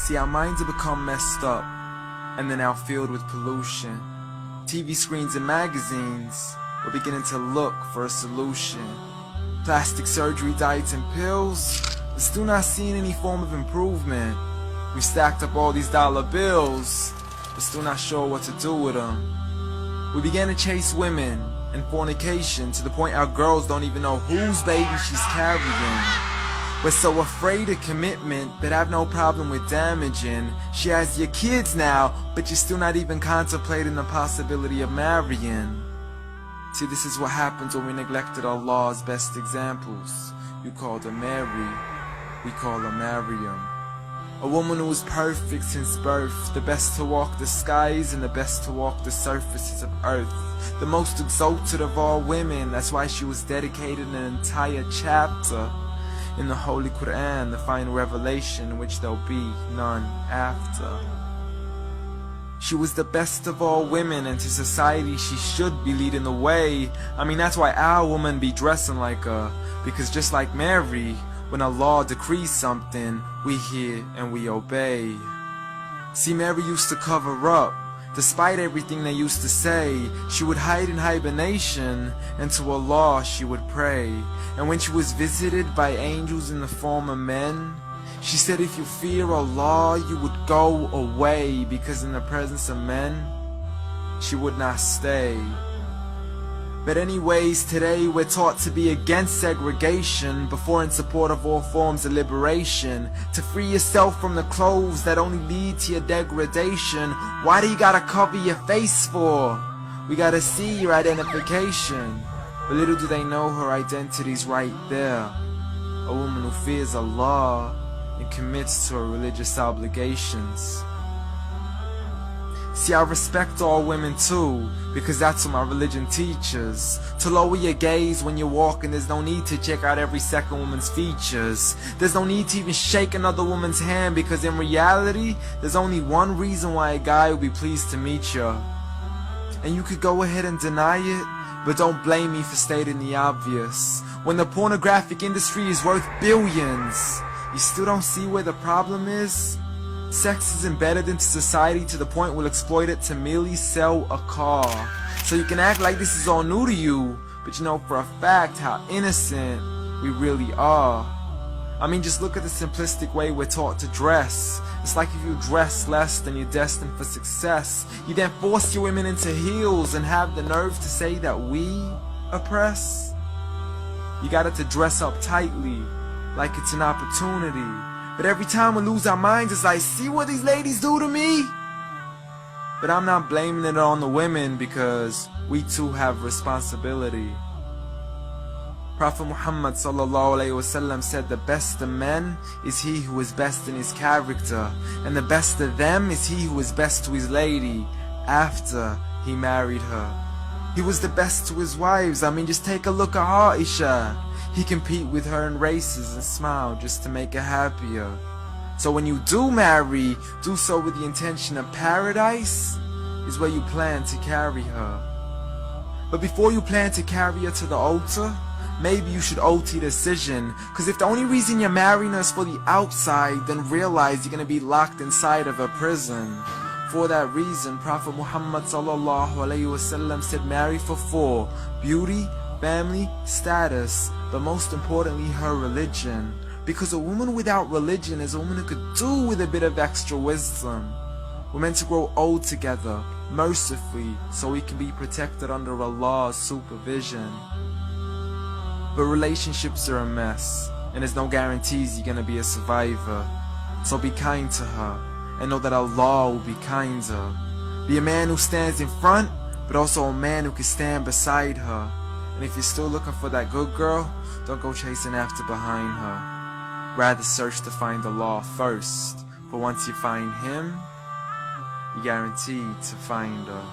See, our minds have become messed up, and they're now filled with pollution. TV screens and magazines, we're beginning to look for a solution. Plastic surgery, diets and pills, we're still not seeing any form of improvement. We've stacked up all these dollar bills, but still not sure what to do with them. We began to chase women and fornication to the point our girls don't even know whose baby she's carrying. We're so afraid of commitment that I have no problem with damaging. She has your kids now, but you're still not even contemplating the possibility of marrying. See, this is what happens when we neglected Allah's best examples. You called her Mary, we call her Maryam. A woman who was perfect since birth, the best to walk the skies and the best to walk the surfaces of earth. The most exalted of all women, that's why she was dedicated an entire chapter in the Holy Quran, the final revelation in which there'll be none after. She was the best of all women, and to society she should be leading the way. I mean, that's why our women be dressing like her, because just like Mary, when Allah decrees something, we hear and we obey. See, Mary used to cover up. Despite everything they used to say, she would hide in hibernation, and to Allah she would pray. And when she was visited by angels in the form of men, she said, if you fear Allah, you would go away, because in the presence of men, she would not stay. But anyways, today we're taught to be against segregation before in support of all forms of liberation. To free yourself from the clothes that only lead to your degradation. Why do you gotta cover your face for? We gotta see your identification. But little do they know her identity's right there. A woman who fears Allah and commits to her religious obligations. See, I respect all women too, because that's what my religion teaches. To lower your gaze when you're walking, there's no need to check out every second woman's features. There's no need to even shake another woman's hand, because in reality, there's only one reason why a guy would be pleased to meet you. And you could go ahead and deny it, but don't blame me for stating the obvious. When the pornographic industry is worth billions, you still don't see where the problem is? Sex is embedded into society to the point we'll exploit it to merely sell a car. So you can act like this is all new to you, but you know for a fact how innocent we really are. I mean, just look at the simplistic way we're taught to dress. It's like if you dress less, then you're destined for success. You then force your women into heels and have the nerve to say that we oppress. You got it to dress up tightly, like it's an opportunity. But every time we lose our minds, it's like, see what these ladies do to me? But I'm not blaming it on the women, because we too have responsibility. Prophet Muhammad ﷺ said, the best of men is he who is best in his character, and the best of them is he who is best to his lady after he married her. He was the best to his wives. I mean, just take a look at Aisha. He compete with her in races and smile just to make her happier. So when you do marry, do so with the intention of paradise is where you plan to carry her. But before you plan to carry her to the altar, maybe you should OT decision. Cause if the only reason you're marrying her is for the outside, then realize you're gonna be locked inside of a prison. For that reason, Prophet Muhammad ﷺ said, marry for 4: beauty, family, status, but most importantly her religion. Because a woman without religion is a woman who could do with a bit of extra wisdom. We're meant to grow old together, mercifully, so we can be protected under Allah's supervision. But relationships are a mess, and there's no guarantees you're gonna be a survivor. So be kind to her, and know that Allah will be kinder. Be a man who stands in front, but also a man who can stand beside her. And if you're still looking for that good girl, don't go chasing after behind her. Rather search to find Allah first. For once you find Him, you're guaranteed to find her.